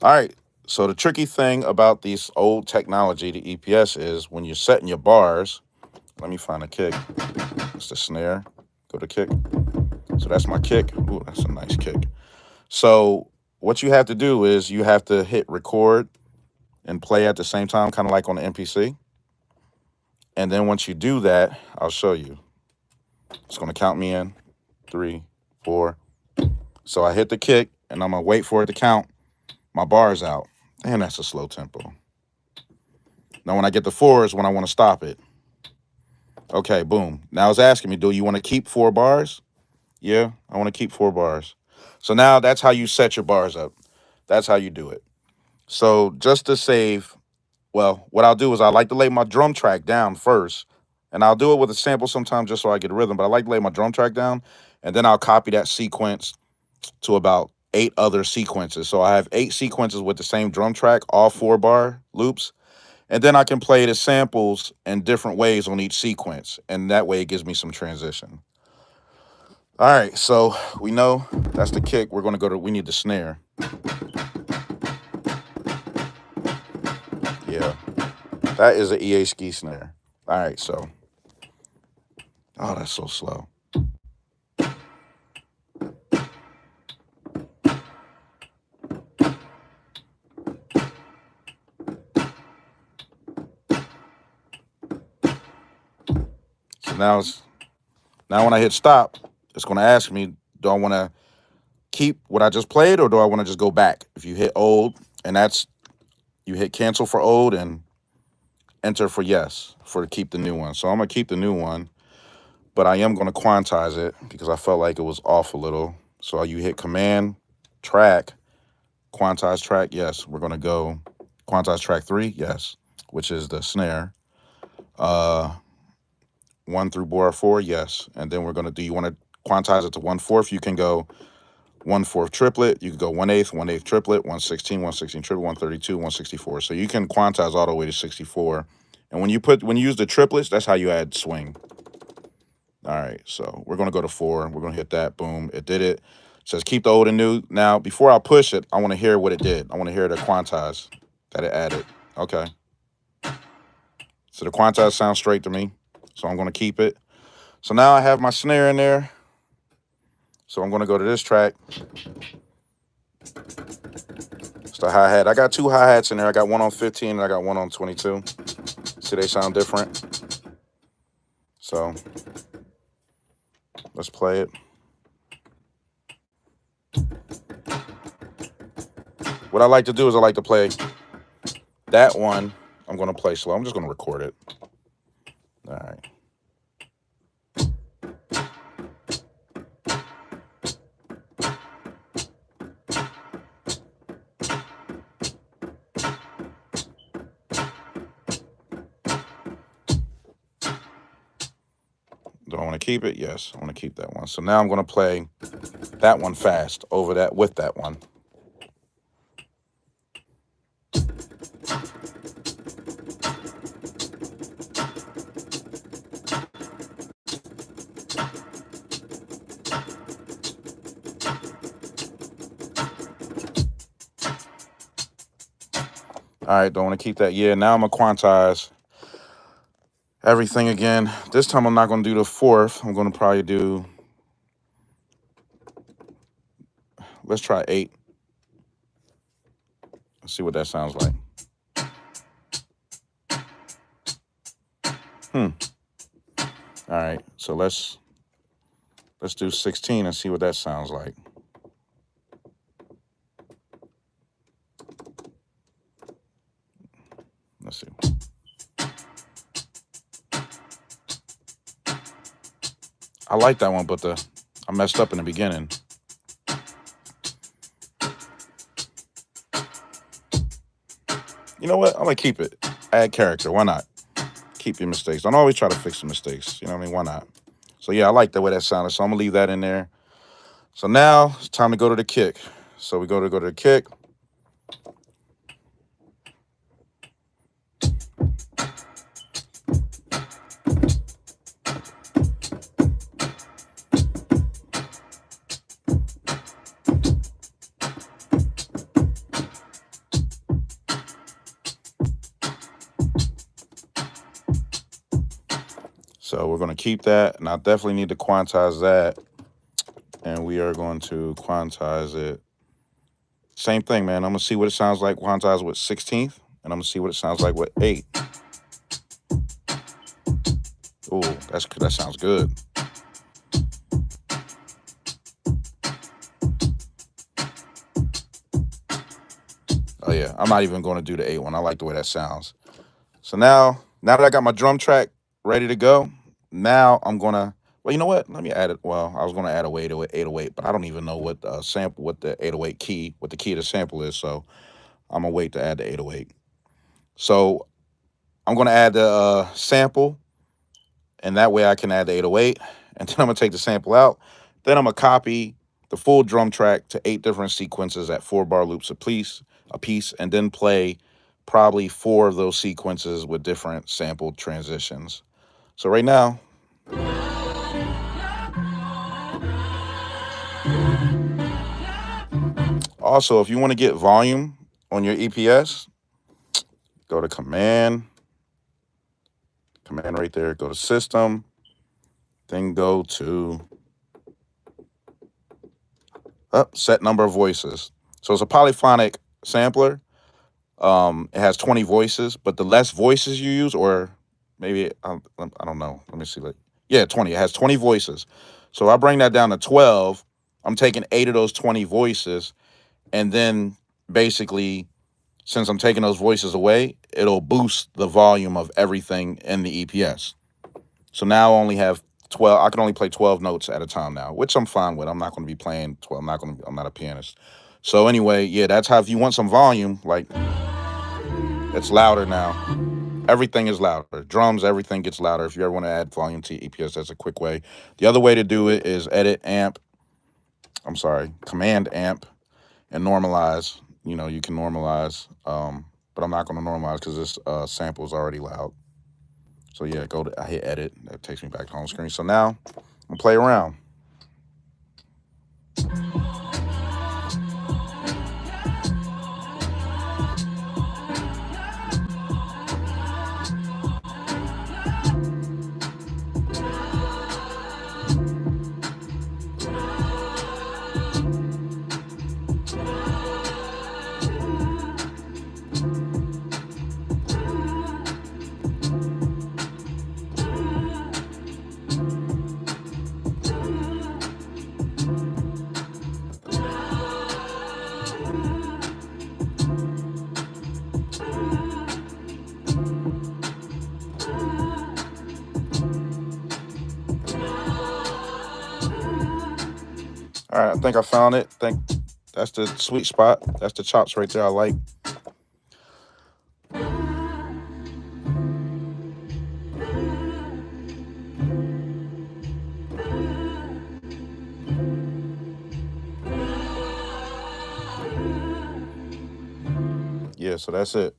All right. So the tricky thing about this old technology, the EPS, is when you're setting your bars. Let me find a kick. It's the snare. Go to kick. So that's my kick. Ooh, that's a nice kick. So what you have to do is you have to hit record and play at the same time, kind of like on the MPC. And then once you do that, I'll show you. It's going to count me in 3, 4. So I hit the kick and I'm going to wait for it to count my bars out. And that's a slow tempo. Now when I get to 4 is when I want to stop it. Okay, boom. Now it's asking me, do you want to keep 4 bars? Yeah, I want to keep 4 bars. So now that's how you set your bars up. That's how you do it. So just to save, well, what I'll do is I like to lay my drum track down first. And I'll do it with a sample sometimes just so I get a rhythm. But I like to lay my drum track down. And then I'll copy that sequence to about 8 other sequences. So I have 8 sequences with the same drum track, all 4-bar loops. And then I can play the samples in different ways on each sequence. And that way it gives me some transition. All right, so we know that's the kick. We're going to we need the snare. Yeah, that is an EA ski snare. All right, so. Oh, that's so slow. now when I hit stop, it's going to ask me, do I want to keep what I just played or do I want to just go back? If you hit old, and you hit cancel for old and enter for yes for to keep the new one. So I'm going to keep the new one, but I am going to quantize it because I felt like it was off a little. So you hit command, track, quantize track, yes. We're going to go quantize track 3, yes, which is the snare. 1 through bar 4, yes. And then we're going to do, you want to quantize it to 1/4, you can go 1/4 triplet, you can go 1/8, 1/8 triplet, 1/16, 1/16 triplet, 132, 164. So you can quantize all the way to 64. And when you use the triplets, that's how you add swing. All right, so we're going to go to 4. We're going to hit that. Boom, it did it. It says keep the old and new. Now, before I push it, I want to hear what it did. I want to hear the quantize that it added. Okay. So the quantize sounds straight to me. So I'm going to keep it. So now I have my snare in there. So I'm going to go to this track. It's the hi-hat. I got 2 hi-hats in there. I got one on 15 and I got one on 22. See, they sound different. So let's play it. What I like to do is I like to play that one. I'm going to play slow. I'm just going to record it. All right. Do I want to keep it? Yes, I want to keep that one. So now I'm going to play that one fast over that with that one. All right, don't want to keep that. Yeah, now I'm going to quantize everything again. This time I'm not going to do the 4th. I'm going to probably do, let's try 8. Let's see what that sounds like. All right, so let's do 16 and see what that sounds like. Let's see. I like that one, but I messed up in the beginning. You know what? I'm going to keep it. Add character. Why not? Keep your mistakes. Don't always try to fix the mistakes. You know what I mean? Why not? So, yeah, I like the way that sounded. So I'm going to leave that in there. So now it's time to go to the kick. So we go to the kick. So we're going to keep that. And I definitely need to quantize that. And we are going to quantize it. Same thing, man. I'm going to see what it sounds like quantize with 16th. And I'm going to see what it sounds like with 8. Ooh, that sounds good. Oh, yeah. I'm not even going to do the 8 one. I like the way that sounds. So now that I got my drum track ready to go, now I'm going to, well, you know what? Let me add it. Well, I was going to add a 808, but I don't even know what the 808 key, what the key to the sample is. So I'm going to wait to add the 808. So I'm going to add the sample, and that way I can add the 808. And then I'm going to take the sample out. Then I'm going to copy the full drum track to 8 different sequences at 4 bar loops a piece, and then play probably 4 of those sequences with different sample transitions. So right now, also, if you want to get volume on your EPS, go to command right there, go to system, then go to set number of voices. So it's a polyphonic sampler. It has 20 voices, but the less voices you use, or maybe, I don't know. Let me see. Yeah, 20. It has 20 voices. So I bring that down to 12. I'm taking 8 of those 20 voices, and then basically, since I'm taking those voices away, it'll boost the volume of everything in the EPS. So now I only have 12. I can only play 12 notes at a time now, which I'm fine with. I'm not going to be playing 12. I'm not a pianist. So anyway, yeah, that's how, if you want some volume, like, it's louder now. Everything is louder. Drums, everything gets louder. If you ever want to add volume to EPS, that's a quick way. The other way to do it is command amp and normalize. You know, you can normalize, but I'm not going to normalize because this sample is already loud. So yeah, I hit edit. That takes me back to home screen. So now I'm gonna play around. All right, I think I found it. I think that's the sweet spot. That's the chops right there I like. Yeah, so that's it.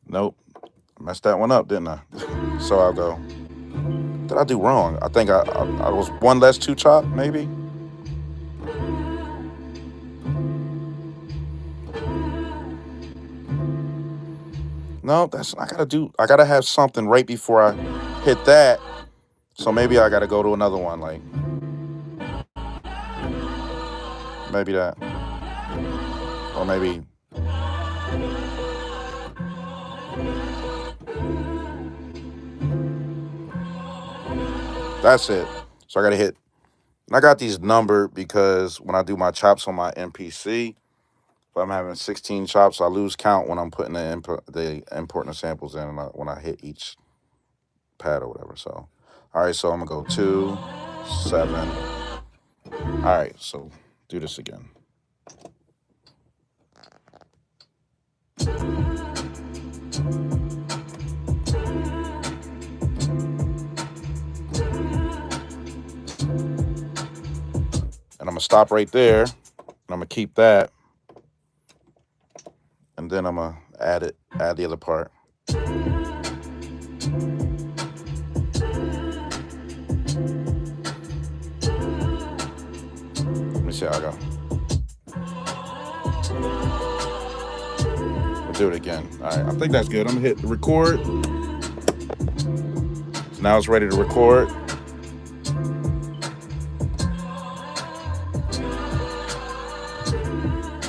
Nope. Messed that one up, didn't I? So I'll go. What did I do wrong? I think I was one less 2 chop, maybe. No, I gotta have something right before I hit that. So maybe I gotta go to another one, like maybe that. Or maybe. That's it. So I gotta hit. And I got these numbered because when I do my chops on my MPC, if I'm having 16 chops, I lose count when I'm putting the importing the samples in, and when I hit each pad or whatever. So, all right, so I'm gonna go 2, 7. All right, so do this again. And I'm gonna stop right there, and I'm gonna keep that, and then I'm gonna add the other part. Let me see how I go. We'll do it again. All right, I think that's good. I'm gonna hit record. So now it's ready to record.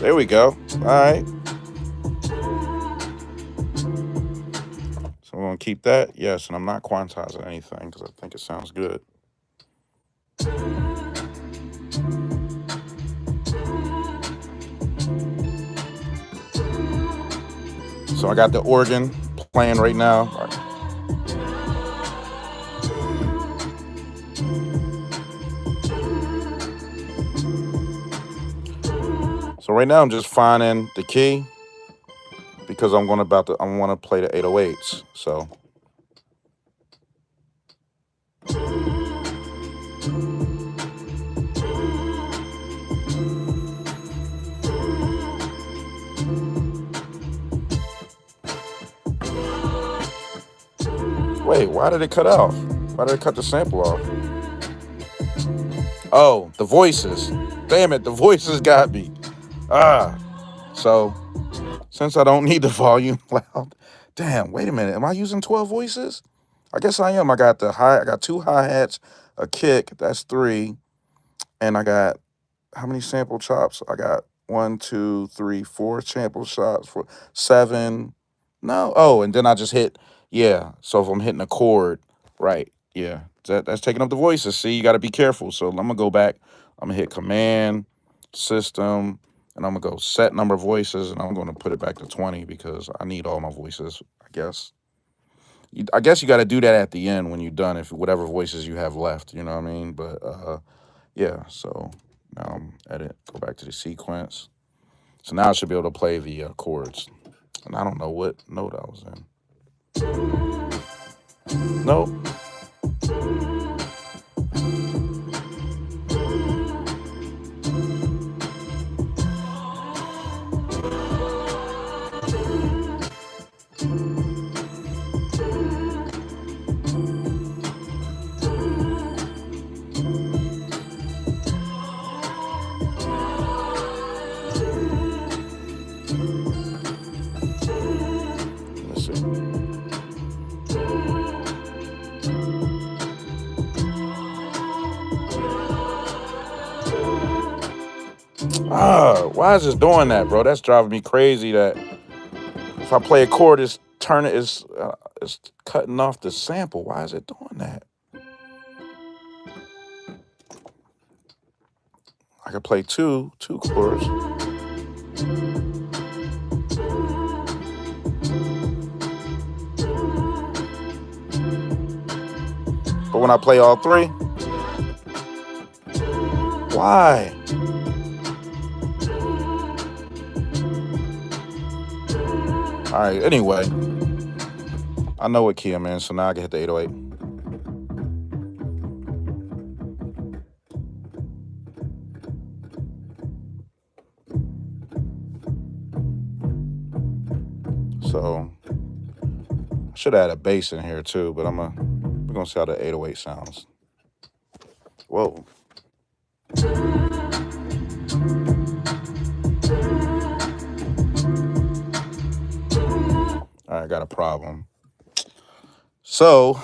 There we go. All right. So we're going to keep that. Yes, and I'm not quantizing anything because I think it sounds good. So I got the organ playing right now. So right now I'm just finding the key because I want to play the 808s. So wait, why did it cut off? Why did it cut the sample off? Oh, the voices. Damn it, the voices got me. So since I don't need the volume loud, Damn, wait a minute. Am I using 12 voices? I guess I am. I got 2 hi-hats, a kick, that's 3. And I got how many sample chops? I got 1, 2, 3, 4 sample chops for 7. No. Oh, and then I just hit, yeah. So if I'm hitting a chord, right, yeah. That's taking up the voices. See, you got to be careful. So I'm going to go back. I'm going to hit Command, System, and I'm going to go Set Number of Voices, and I'm going to put it back to 20 because I need all my voices, I guess. I guess you got to do that at the end when you're done, if whatever voices you have left, you know what I mean? But, yeah, so now I'm edit, go back to the sequence. So now I should be able to play the chords. And I don't know what note I was in. Nope. Let's see. Why is this doing that, bro? That's driving me crazy. That if I play a chord, it's cutting off the sample. Why is it doing that? I could play two chords. But when I play all 3, why? All right, anyway, I know what key I'm in, so now I can hit the 808. So I should add a bass in here too, but we're gonna see how the 808 sounds. Whoa. All right, I got a problem. So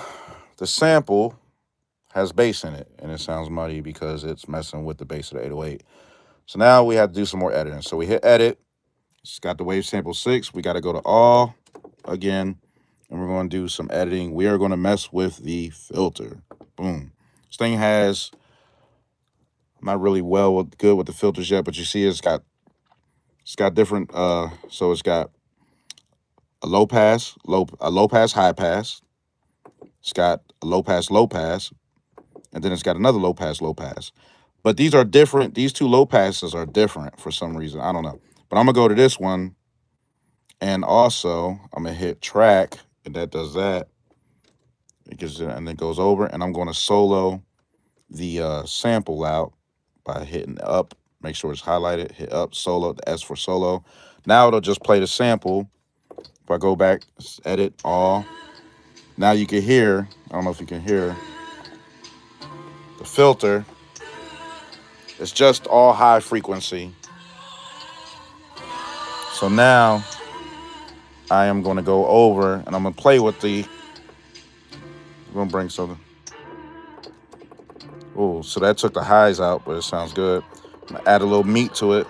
the sample has bass in it, and it sounds muddy because it's messing with the bass of the 808. So now we have to do some more editing. So we hit edit. It's got the wave sample 6. We got to go to all again, and we're going to do some editing. We are going to mess with the filter. Boom. This thing has, I'm not really good with the filters yet, but you see it's got different, so it's got a low pass, high pass. It's got a low pass, and then it's got another low pass. But these are different. These 2 low passes are different for some reason. I don't know. But I'm going to go to this one, and also I'm going to hit track, and that does that. It gives it, and it goes over, and I'm going to solo the sample out by hitting up. Make sure it's highlighted. Hit up, solo, the S for solo. Now it'll just play the sample. If I go back, edit, all. Now you can hear, I don't know if you can hear, the filter. It's just all high frequency. So now I am going to go over and I'm going to play with I'm going to bring something. Oh, so that took the highs out, but it sounds good. I'm going to add a little meat to it.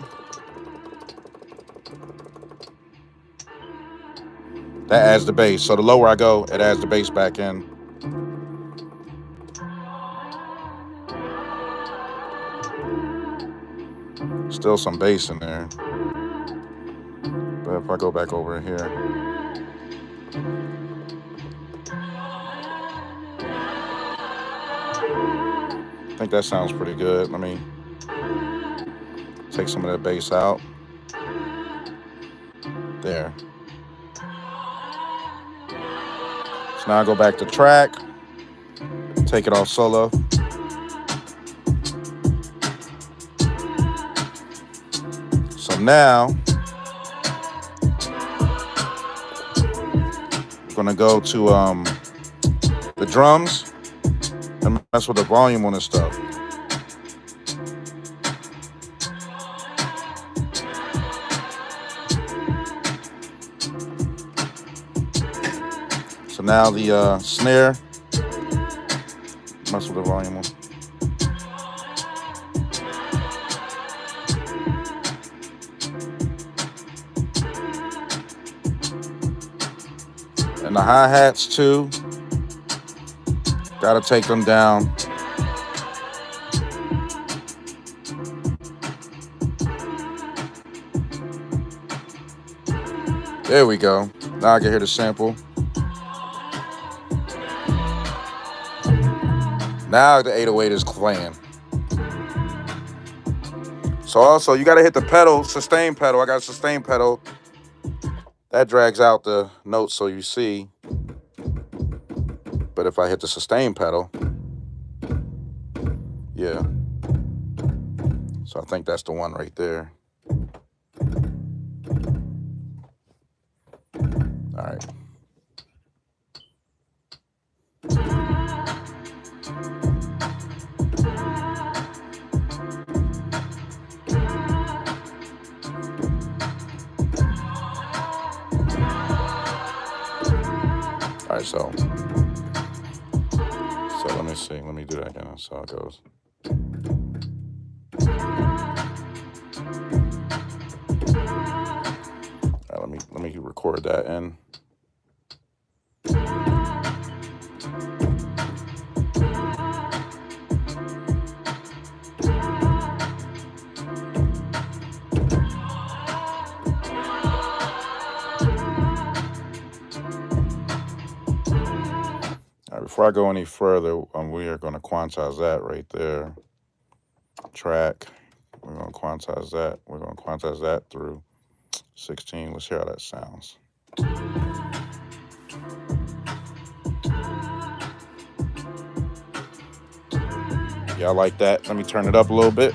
That adds the bass. So the lower I go, it adds the bass back in. Still some bass in there. But if I go back over here. I think that sounds pretty good. Let me take some of that bass out. There. So now I go back to track. Take it off solo. So now I'm gonna go to the drums and mess with the volume on this stuff. Now the snare. Mess with the volume on. And the hi-hats too. Gotta take them down. There we go. Now I can hear the sample. Now the 808 is playing. So also you gotta hit the pedal, sustain pedal. I got a sustain pedal. That drags out the notes so you see. But if I hit the sustain pedal, yeah. So I think that's the one right there. All right. All right, so let me see. Let me do that again. That's how it goes. All right, let me record that in. Before I go any further, we are going to quantize that right there. Track. We're going to quantize that. We're going to quantize that through 16. Let's hear how that sounds. Yeah, I like that. Let me turn it up a little bit.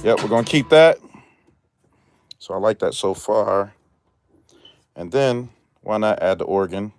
Yep, we're going to keep that. So I like that so far. And then, why not add the organ?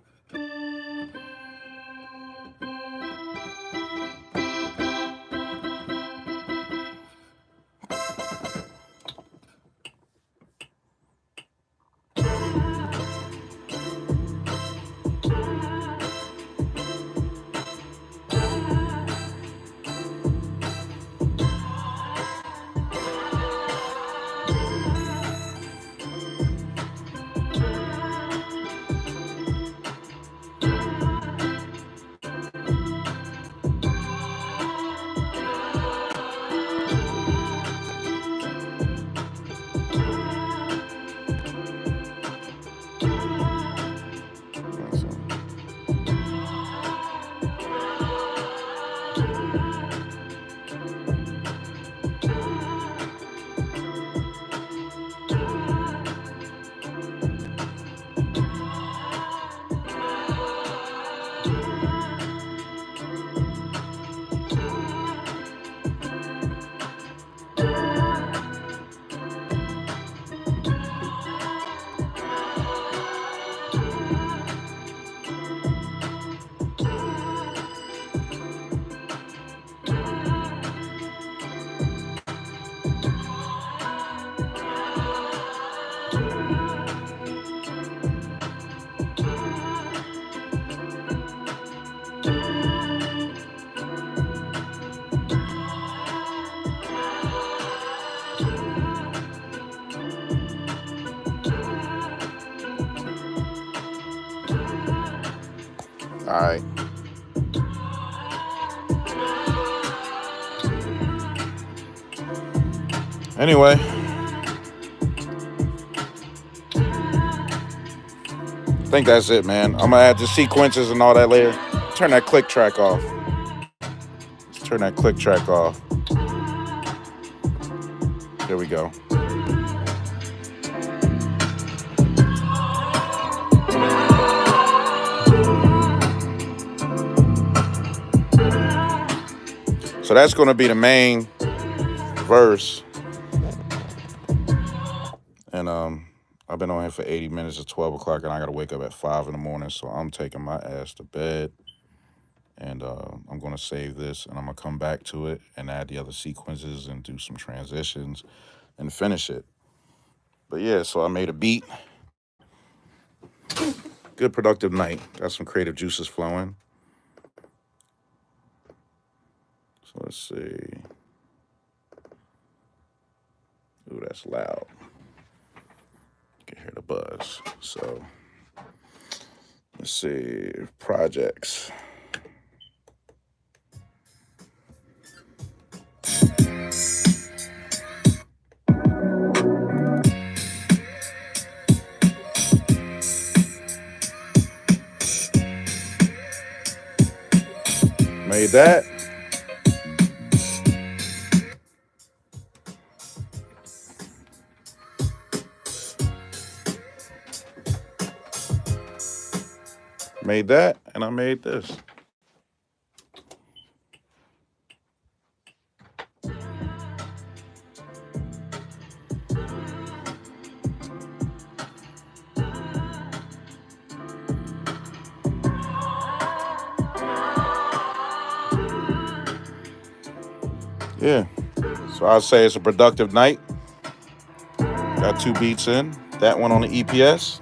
All right. Anyway. I think that's it, man. I'm going to add the sequences and all that later. Turn that click track off. Let's turn that click track off. There we go. So that's going to be the main verse. And I've been on here for 80 minutes. It's 12 o'clock, and I got to wake up at 5 in the morning. So I'm taking my ass to bed. And I'm going to save this, and I'm going to come back to it and add the other sequences and do some transitions and finish it. But yeah, so I made a beat. Good productive night. Got some creative juices flowing. So let's see. Ooh, that's loud. You can hear the buzz. So let's see. Projects. Made that. Made that, and I made this. Yeah. So I'd say it's a productive night. Got 2 beats in. That one on the EPS.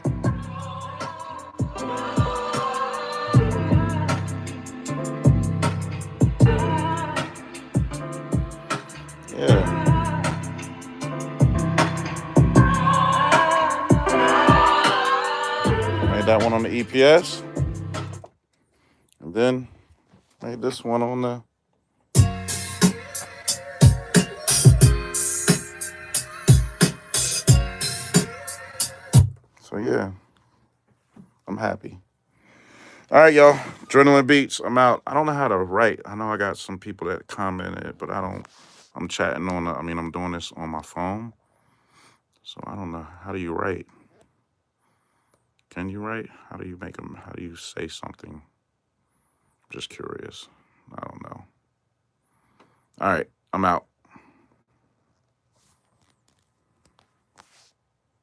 Yeah. Made that one on the EPS. And then made this one on the... So yeah, I'm happy. All right, y'all. Drenolyn Beats. I'm out. I don't know how to write. I know I got some people that commented, but I don't. I'm chatting on the... I'm doing this on my phone. So I don't know. How do you write? Can you write? How do you make them? How do you say something? Just curious. I don't know. All right, I'm out.